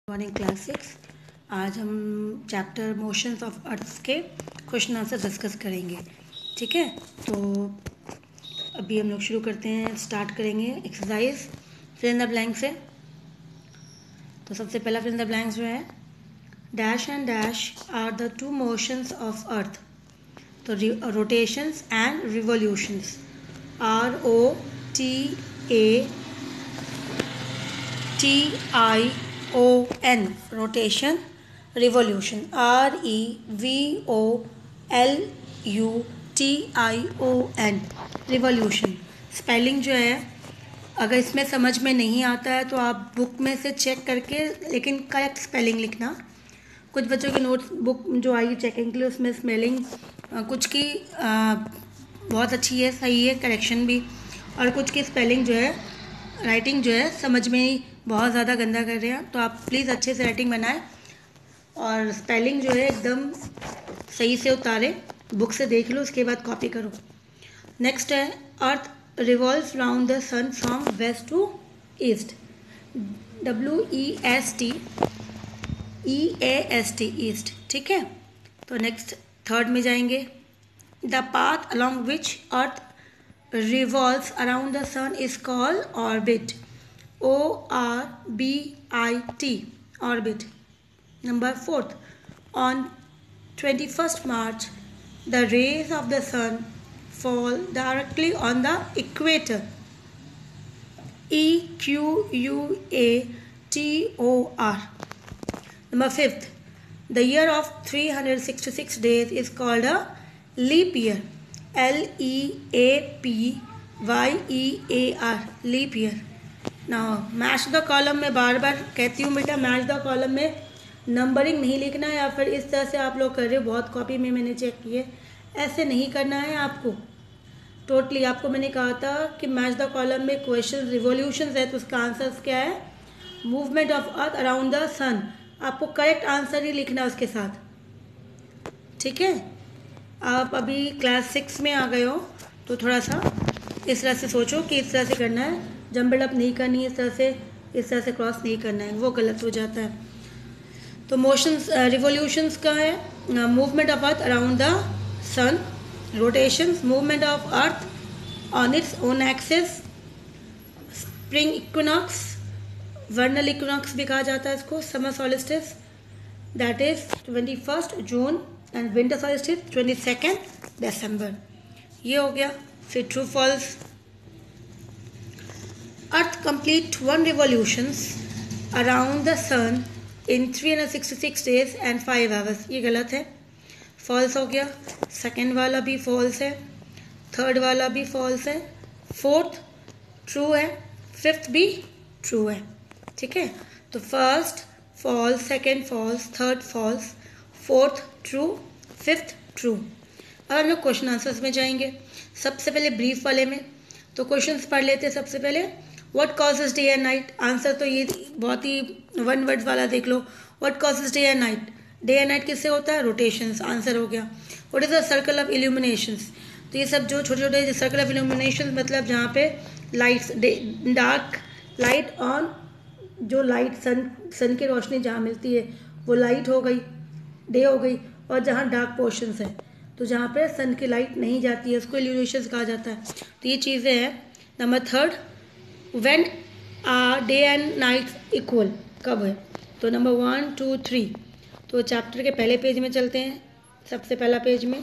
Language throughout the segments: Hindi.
Morning class 6। आज हम चैप्टर मोशंस ऑफ अर्थ के क्वेश्चन आंसर डिस्कस करेंगे। ठीक है, तो अभी हम लोग शुरू करते हैं, स्टार्ट करेंगे exercise fill in the blank से। तो सबसे पहला फिल इन द ब्लैंक्स जो है, dash and dash are the two motions of earth. तो rotations and revolutions, ROTATION rotation, revolution REVOLUTION revolution. Spelling जो है, अगर इसमें समझ में नहीं आता है तो आप बुक में से चेक करके लेकिन करेक्ट स्पेलिंग लिखना। कुछ बच्चों की नोट्स बुक जो आई चेकिंग के लिए उसमें स्पेलिंग कुछ की बहुत अच्छी है, सही है, करेक्शन भी, और कुछ की स्पेलिंग जो है, राइटिंग जो है समझ में ही बहुत ज़्यादा गंदा कर रहे हैं। तो आप प्लीज़ अच्छे से राइटिंग बनाएं और स्पेलिंग जो है एकदम सही से उतारें। बुक से देख लो, उसके बाद कॉपी करो। नेक्स्ट है, earth revolves round the sun from west to east. WEST east. ठीक है, तो नेक्स्ट थर्ड में जाएंगे। The path along which earth revolves around the sun is called orbit. ORBIT, orbit. Number 4th, on 21st March, the rays of the sun fall directly on the equator. EQUATOR. Number 5th, the year of 366 days is called a leap year. LEAPYEAR, leap year. ना मैच द कॉलम में बार बार कहती हूँ बेटा, मैच द कॉलम में नंबरिंग नहीं लिखना है, या फिर इस तरह से आप लोग कर रहे हो, बहुत कॉपी में मैंने चेक किए, ऐसे नहीं करना है आपको। टोटली आपको मैंने कहा था कि मैच द कॉलम में क्वेश्चन रिवोल्यूशन है, तो उसका आंसर क्या है, movement of earth around the sun. आपको करेक्ट आंसर ही लिखना है उसके साथ। ठीक है, आप अभी क्लास 6 में आ गए हो तो थोड़ा सा इस तरह से सोचो कि इस तरह से करना है, जंबल अप नहीं करनी है, इस तरह से क्रॉस नहीं करना है, वो गलत हो जाता है। तो मोशंस रिवोल्यूशंस का है, movement of earth around the sun, rotations, movement of earth on its own axis, spring equinox, vernal equinox भी कहा जाता है इसको, summer solstice that is 21 June and winter solstice 22 December. ये हो गया। फिर true false, earth complete 1 revolutions around the sun in 366 days and 5 hours. ये गलत है, फॉल्स हो गया। सेकेंड वाला भी फॉल्स है, थर्ड वाला भी फॉल्स है, फोर्थ ट्रू है, फिफ्थ भी ट्रू है। ठीक है, तो first false, second false, third false, fourth true, fifth true. अब हम लोग क्वेश्चन आंसर्स में जाएंगे। सबसे पहले ब्रीफ वाले में तो क्वेश्चंस पढ़ लेते हैं। सबसे पहले, what causes day and night. Answer तो ये बहुत ही वन वर्ड वाला देख लो, what causes day and night. Day and night किससे होता है, रोटेशंस, आंसर हो गया। What is the circle of illuminations. तो ये सब जो छोटे छोटे सर्कल ऑफ इल्यूमिनेशन मतलब जहाँ पे लाइट्स, डार्क लाइट ऑन, जो लाइट सन की रोशनी जहाँ मिलती है वो लाइट हो गई, डे हो गई। और जहाँ डार्क पोर्शंस है तो जहाँ पे सन की लाइट नहीं जाती है उसको इल्यूमिनेशंस कहा जाता है। तो ये चीज़ें हैं। Number third, when are day and night equal, कब है। तो नंबर 1 2 3। तो चैप्टर के पहले पेज में चलते हैं। सबसे पहला पेज में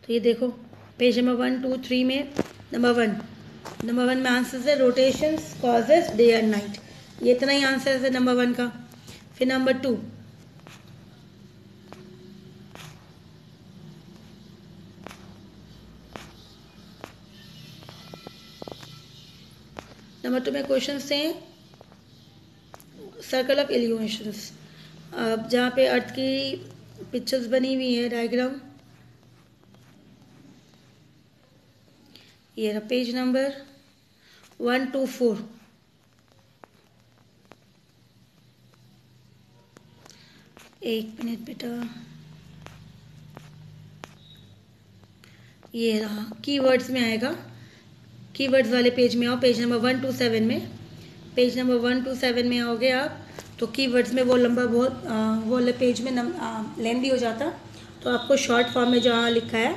तो ये देखो, पेज नंबर 1 2 3 में नंबर वन में आंसर है rotations causes day and night. ये इतना ही आंसर है नंबर 1 का। फिर नंबर 2, नंबर 2 में क्वेश्चन थे सर्कल ऑफ इल्यूमिनेशंस। अब जहाँ पे अर्थ की पिक्चर्स बनी हुई है, डायग्राम, ये रहा पेज नंबर 1 2 4। एक मिनट बेटा, ये रहा, कीवर्ड्स में आएगा, कीवर्ड्स वाले पेज में आओ, पेज नंबर 127 में पेज नंबर 1 to 7 में आओगे आप, तो कीवर्ड्स में वो लंबा बहुत वो वाले पेज में लेंदी हो जाता, तो आपको शॉर्ट फॉर्म में जहाँ लिखा है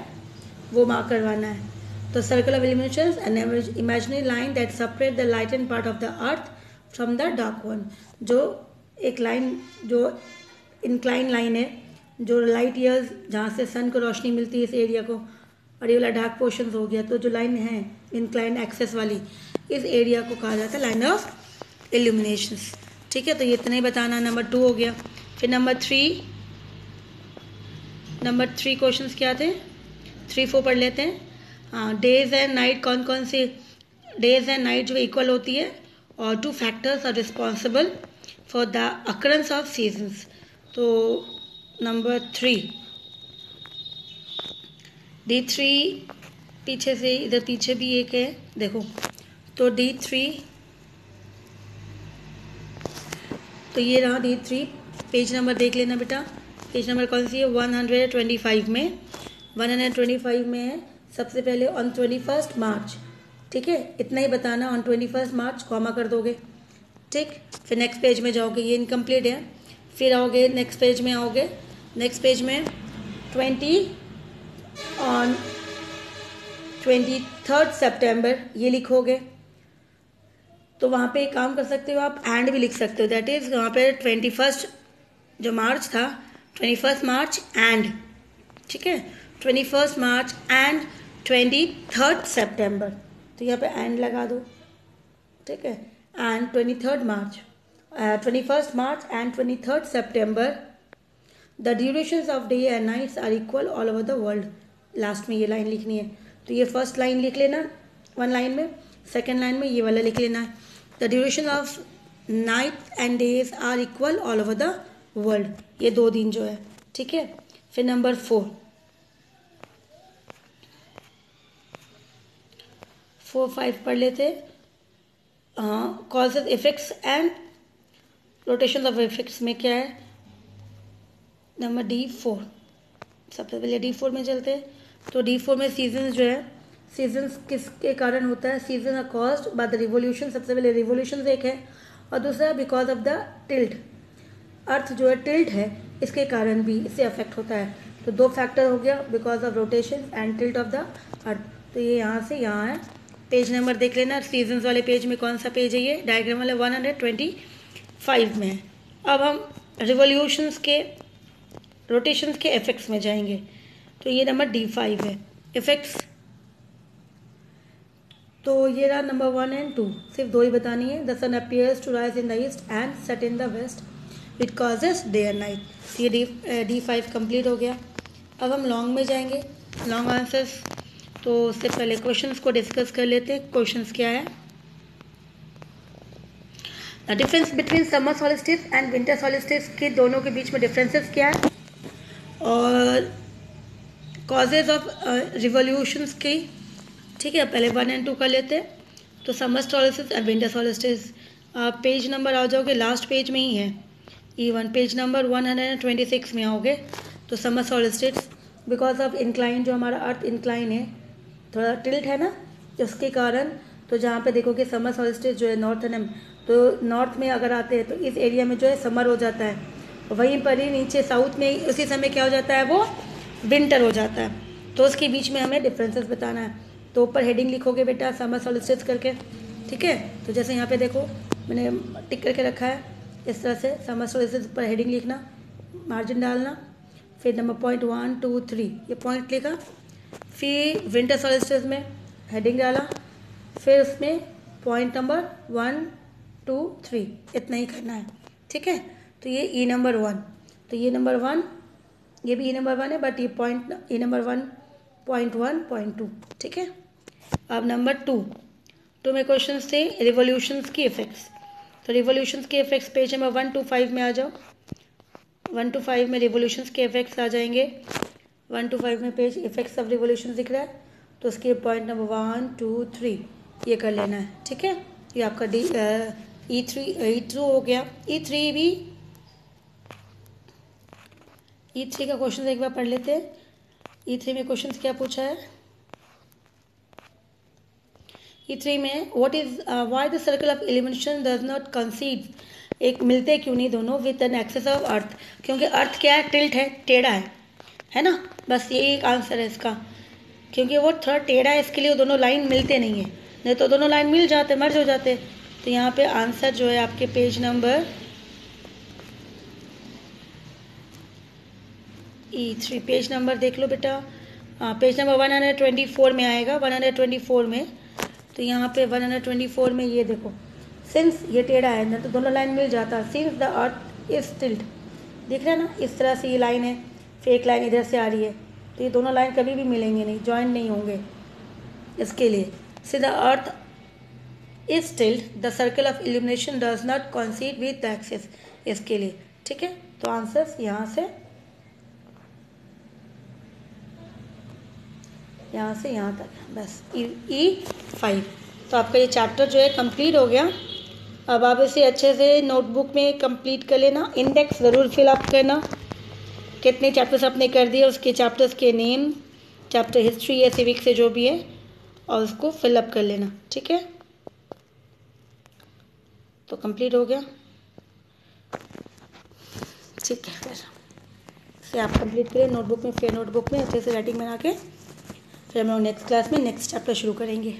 वो मार्क करवाना है। तो circle of illuminations an imaginary line that separate the lightened part of the earth from the dark one. जो एक लाइन जो इंक्लाइन लाइन है, जो लाइट ईयर्स जहाँ से सन को रोशनी मिलती है इस एरिया को, और ये वाला डार्क पोर्शन हो गया, तो जो लाइन है इंक्लाइन एक्सेस वाली, इस एरिया को कहा जाता है लाइन ऑफ इल्यूमिनेशंस। ठीक है, तो ये इतना ही बताना। नंबर 2 हो गया। फिर नंबर 3 क्वेश्चंस क्या थे, 3 4 पढ़ लेते हैं। हाँ, डेज एंड नाइट कौन कौन से डेज एंड नाइट जो इक्वल होती है, और 2 factors are responsible for the occurrence of seasons. तो नंबर 3 D3 पीछे से, इधर पीछे भी एक है देखो, तो D3, तो ये रहा D3। पेज नंबर देख लेना बेटा, पेज नंबर कौन सी है, 125 में, 125 में है। सबसे पहले ऑन 21 मार्च, ठीक है, इतना ही बताना, ऑन 21 मार्च कॉमा कर दोगे, ठीक। फिर नेक्स्ट पेज में जाओगे, ये इनकम्प्लीट है। फिर आओगे नेक्स्ट पेज में, आओगे नेक्स्ट पेज में 20 ऑन 23 सितंबर ये लिखोगे। तो वहाँ पे एक काम कर सकते हो आप, एंड भी लिख सकते हो, दैट इज वहाँ पे 21 जो मार्च था, 21 मार्च एंड, ठीक है, 21 मार्च एंड 23 सितंबर, तो यहाँ पे एंड लगा दो, ठीक है, and 21 March and 23 September the durations of day and nights are equal all over the world. Last में ये लाइन लिखनी है, तो ये फर्स्ट लाइन लिख लेना 1 लाइन में, सेकेंड लाइन में ये वाला लिख लेना है, the duration of night and days are equal all over the world, ये 2 दिन जो है, ठीक है। फिर नंबर 4 5 पढ़ लेते। Causes effects and rotation of effects में क्या है, नंबर D4, सबसे पहले D4 में चलते हैं। तो D4 में सीजन्स जो है, सीजन्स किसके कारण होता है, season are caused by the revolution, सबसे पहले रिवोल्यूशन एक है, और दूसरा because of the tilt, earth जो है टिल्ट है इसके कारण भी इससे अफेक्ट होता है। तो 2 फैक्टर हो गया, because of rotation and tilt of the earth. तो ये यहाँ से यहाँ है, पेज नंबर देख लेना, सीजन्स वाले पेज में कौन सा पेज है, ये डायग्राम वाले 125 में है। अब हम रिवोल्यूशंस के, रोटेशंस के इफेक्ट्स में जाएंगे, तो ये नंबर D5 है, इफेक्ट्स। तो ये रहा नंबर 1 और 2, सिर्फ 2 ही बतानी है। The sun appears to rise in the east and set in the west, it causes day and night. ये D5 कंप्लीट हो गया। अब हम लॉन्ग में जाएंगे, लॉन्ग आंसर्स। तो उससे पहले क्वेश्चंस को डिस्कस कर लेते हैं। क्वेश्चंस क्या है, the difference between summer solstice and winter solstice के दोनों के बीच में डिफरेंसेस क्या है, और कॉजेज ऑफ रिवोल्यूशंस की, ठीक है। पहले 1 और 2 कर लेते हैं। तो summer solstice and winter solstice, page number आ जाओगे, लास्ट पेज में ही है, E1 पेज नंबर 126 में आओगे। तो summer solstice because of incline, जो हमारा अर्थ इंक्लाइन है, थोड़ा टिल्ट है ना, उसके कारण। तो जहाँ पे देखोगे समर सॉलिस्टिस जो है नॉर्थर्न, तो नॉर्थ में अगर आते हैं तो इस एरिया में जो है समर हो जाता है, वहीं पर ही नीचे साउथ में उसी समय क्या हो जाता है, वो विंटर हो जाता है। तो उसके बीच में हमें डिफरेंसेस बताना है। तो ऊपर हेडिंग लिखोगे बेटा समर सॉलिस्टिस करके, ठीक है। तो जैसे यहाँ पे देखो मैंने टिक करके रखा है, इस तरह से समर सॉलिस्टिस पर हेडिंग लिखना, मार्जिन डालना, फिर नंबर पॉइंट 1 2 3 ये पॉइंट लिखा, फिर विंटर सॉलिस्टिस में हेडिंग डाला, फिर उसमें पॉइंट नंबर 1 2 3 इतना ही करना है, ठीक है। तो ये E नंबर 1, तो ये नंबर 1, ये भी E नंबर 1 है, बट ये point E number 1 point 1 point 2, ठीक है। अब नंबर 2 में क्वेश्चन थे रिवोल्यूशंस की इफेक्ट्स। तो रिवोल्यूशंस के इफेक्ट्स पेज नंबर 1 to 5 में आ जाओ। 1 to 5 में रिवोल्यूशंस के इफेक्ट्स आ जाएंगे। 1 to 5 में पेज इफेक्ट्स ऑफ रिवोल्यूशन दिख रहा है, तो उसके पॉइंट नंबर 1 2 3 ये कर लेना है, ठीक है। ये आपका E2 हो गया। E3 का क्वेश्चन एक बार पढ़ लेते हैं। E3 में क्वेश्चन क्या पूछा है, E3 में what is why the circle of illumination does not coincide, एक मिलते क्यों नहीं दोनों with an axis of earth, क्योंकि अर्थ क्या है, टिल्ट है, टेढ़ा है ना, बस यही एक आंसर है इसका, क्योंकि वो थोड़ा टेढ़ा है, इसके लिए वो दोनों लाइन मिलते नहीं है, नहीं तो दोनों लाइन मिल जाते, मर्ज हो जाते। तो यहाँ पे आंसर जो है आपके page number E3, page number देख लो बेटा, पेज नंबर 124 में आएगा, 124 में। तो यहाँ पे 124 में ये देखो, सिंस ये टेढ़ा है ना तो दोनों लाइन मिल जाता, since the earth is tilt, दिख रहा है ना, इस तरह से ये लाइन है, फेक लाइन इधर से आ रही है, तो ये दोनों लाइन कभी भी मिलेंगे नहीं, ज्वाइन नहीं होंगे, इसके लिए see the earth is tilt the circle of illumination does not coincide with the axis, इसके लिए, ठीक है। तो आंसर यहाँ से यहाँ तक, बस E5। तो आपका ये चैप्टर जो है कंप्लीट हो गया। अब आप इसे अच्छे से नोटबुक में कंप्लीट कर लेना, इंडेक्स ज़रूर फिल अप करना, कितने चैप्टर्स आपने कर दिए, उसके चैप्टर्स के नेम, चैप्टर हिस्ट्री या सिविक से जो भी है, और उसको फिल अप कर लेना, ठीक है। तो कंप्लीट हो गया, ठीक है। फिर से आप कंप्लीट करें नोटबुक में, फिर नोटबुक में अच्छे से राइटिंग बना के, फिर हम लोग नेक्स्ट क्लास में नेक्स्ट चैप्टर शुरू करेंगे।